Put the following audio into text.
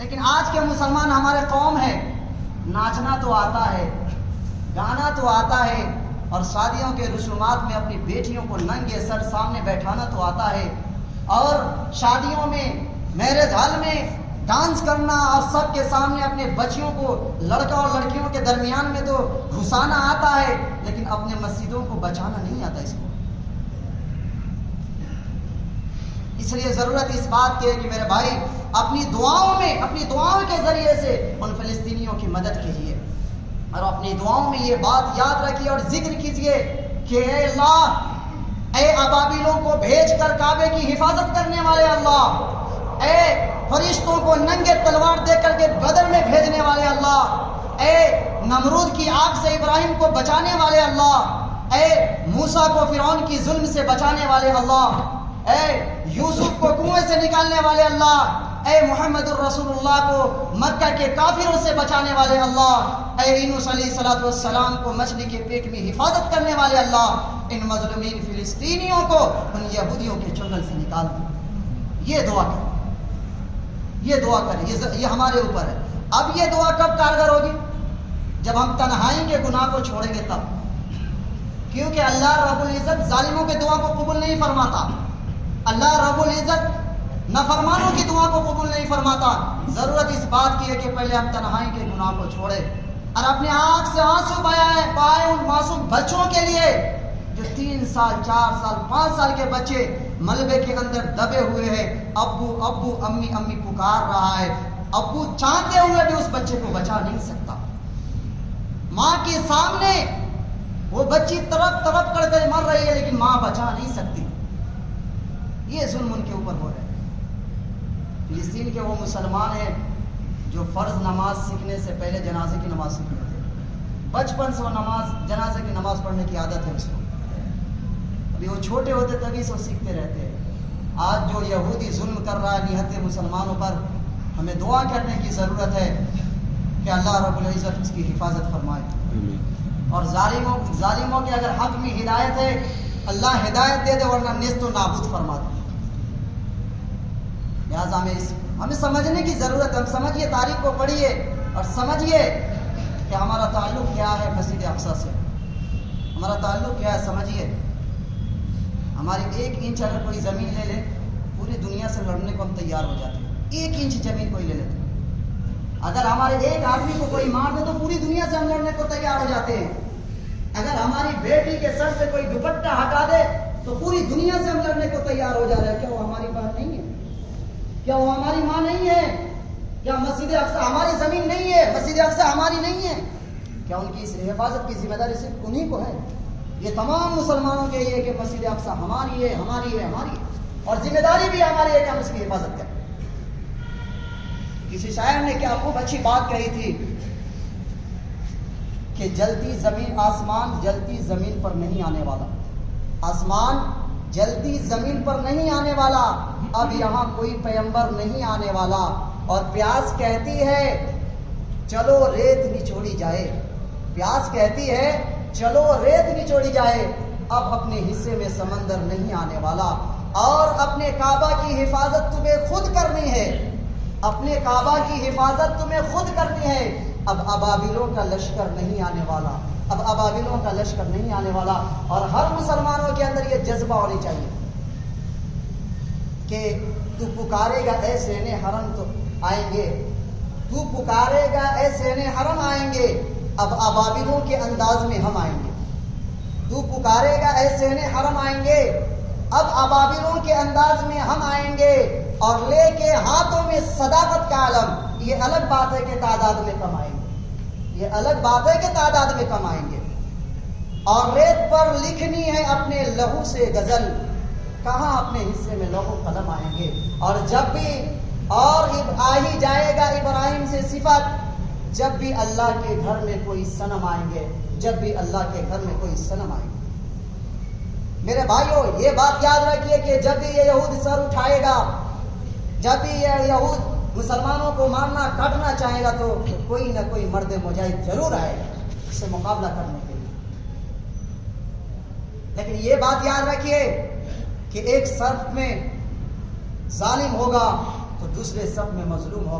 لیکن آج کے مسلمان ہمارے قوم ہے، ناچنا تو آتا ہے، گانا تو آتا ہے، اور شادیوں کے رسومات میں اپنی بیٹیوں کو ننگے سر سامنے بیٹھانا تو آتا ہے، اور شادیوں میں میرج ہال میں ڈانس کرنا اور سب کے سامنے اپنے بچیوں کو لڑکا اور لڑکیوں کے درمیان میں تو گھسانا آتا ہے، لیکن اپنے مسجدوں کو بچانا نہیں آتا اس کو۔ اس لیے ضرورت اس بات کی ہے کہ میرے بھائی اپنی دعاؤں کے ذریعے سے ان فلسطینیوں کی مدد کیجیے، اور اپنی دعاؤں میں یہ بات یاد رکھیے اور ذکر کیجیے کہ اے اللہ، اے ابابیلوں کو بھیج کر کعبے کی حفاظت کرنے والے اللہ، اے فرشتوں کو ننگے تلوار دے کر کے بدر میں بھیجنے والے اللہ، اے نمرود کی آگ سے ابراہیم کو بچانے والے اللہ، اے موسیٰ کو فرعون کی ظلم سے بچانے والے اللہ، اے یوسف کو کنویں سے نکالنے والے اللہ، اے محمد الرسول اللہ کو مکہ کے کافروں سے بچانے والے اللہ، اے یونس علیہ السلام کو مچھلی کے پیٹ میں حفاظت کرنے والے اللہ، ان مظلومین فلسطینیوں کو ان یہودیوں کے چنگل سے نکال دو۔ یہ دعا کریں، یہ دعا کریں، یہ ہمارے اوپر ہے۔ اب یہ دعا کب کارگر ہوگی؟ جب ہم تنہائی کے گناہ کو چھوڑیں گے تب، کیونکہ اللہ رب العزت ظالموں کے دعا کو قبول نہیں فرماتا، اللہ رب العزت نافرمانوں کی دعا کو قبول نہیں فرماتا۔ ضرورت اس بات کی ہے کہ پہلے ہم تنہائی کے گناہ کو چھوڑیں اور اپنے آنکھ سے آنسو بہائے ان معصوم بچوں کے لیے جو 3 سال 4 سال 5 سال کے بچے ملبے کے اندر دبے ہوئے ہیں، ابو ابو امی امی پکار رہا ہے، ابو چاہتے ہوئے بھی اس بچے کو بچا نہیں سکتا، ماں کے سامنے وہ بچی تڑپ تڑپ کر کے مر رہی ہے لیکن ماں بچا نہیں سکتی۔ یہ ظلم ان کے اوپر ہو رہا ہے۔ فلسطین کے وہ مسلمان ہیں جو فرض نماز سیکھنے سے پہلے جنازے کی نماز سیکھتے تھے، بچپن سے وہ جنازے کی نماز پڑھنے کی عادت ہے اس کو، ابھی وہ چھوٹے ہوتے تبھی سے وہ سیکھتے رہتے ہیں۔ آج جو یہودی ظلم کر رہا ہے نہتے مسلمانوں پر، ہمیں دعا کرنے کی ضرورت ہے کہ اللہ رب العزت اس کی حفاظت فرمائے، اور ظالموں کے اگر حق میں ہدایت ہے اللہ ہدایت دے دے، ورنہ نیست و نابود فرما دے۔ لہٰذا ہمیں سمجھنے کی ضرورت ہے، ہم سمجھیے، تاریخ کو پڑھیے اور سمجھیے کہ ہمارا تعلق کیا ہے مسجد اقصیٰ سے، ہمارا تعلق کیا ہے سمجھیے۔ ہماری 1 انچ اگر کوئی زمین لے لے، پوری دنیا سے لڑنے کو ہم تیار ہو جاتے ہیں۔ 1 انچ زمین کوئی لے لیتے، اگر ہمارے ایک آدمی کو کوئی مار دے تو پوری دنیا سے ہم لڑنے کو تیار ہو جاتے ہیں۔ اگر ہماری بیٹی کے سر سے کوئی دوپٹہ ہٹا دے تو پوری دنیا سے ہم لڑنے کو تیار ہو جا رہے ہیں۔ کیا وہ ہماری بات نہیں ہے؟ کیا وہ ہماری ماں نہیں ہے؟ کیا مسجد اقصیٰ ہماری زمین نہیں ہے؟ مسجد اقصیٰ ہماری نہیں ہے؟ کیا ان کی اس حفاظت کی ذمہ داری صرف انہی کو ہے؟ یہ تمام مسلمانوں کے لیے کہ مسجد اقصیٰ ہماری ہے، ہماری ہے، ہماری ہے، اور ذمہ داری بھی ہماری ہے کہ ہم اس کی حفاظت کریں۔ کسی شاعر نے کیا خوب اچھی بات کہی تھی کہ جلتی زمین آسمان جلتی زمین پر نہیں آنے والا، آسمان جلتی زمین پر نہیں آنے والا، اب یہاں کوئی پیغمبر نہیں آنے والا، اور پیاس کہتی ہے چلو ریت نچوڑی جائے، پیاس کہتی ہے چلو ریت نچوڑی جائے، اب اپنے حصے میں سمندر نہیں آنے والا، اور اپنے کعبہ کی حفاظت تمہیں خود کرنی ہے، اپنے کعبہ کی حفاظت تمہیں خود کرنی ہے، اب ابابیلوں کا لشکر نہیں آنے والا، اب ابابیلوں کا لشکر نہیں آنے والا۔ اور ہر مسلمانوں کے اندر یہ جذبہ ہونی چاہیے کہ تو پکارے گا اے سین حرم تو آئیں گے، تو پکارے گا اے سین حرم آئیں گے، اب ابابیلوں کے انداز میں ہم آئیں گے، تو پکارے گا اے سین حرم آئیں گے، اب ابابیلوں کے انداز میں ہم آئیں گے، اور لے کے ہاتھوں میں صداقت کا علم۔ یہ الگ بات ہے کہ تعداد میں کم آئیں گے، یہ الگ بات ہے کہ تعداد میں کم آئیں گے، اور ریت پر لکھنی ہے اپنے لہو سے غزل، کہاں اپنے حصے میں لوح و قلم آئیں گے۔ اور جب بھی اور آ ہی جائے گا ابراہیم سے صفت، جب بھی اللہ کے گھر میں کوئی صنم آئیں گے، جب بھی اللہ کے گھر میں کوئی صنم آئیں گے۔ میرے بھائیوں یہ بات یاد رکھیے کہ جب بھی یہ یہود سر اٹھائے گا، جب بھی یہ یہود مسلمانوں کو مارنا کاٹنا چاہے گا، تو کوئی نہ کوئی مرد مجاہد ضرور آئے گا اس سے مقابلہ کرنے کے لیے۔ لیکن یہ بات یاد رکھیے کہ ایک صف میں ظالم ہوگا تو دوسرے صف میں مظلوم ہوگا۔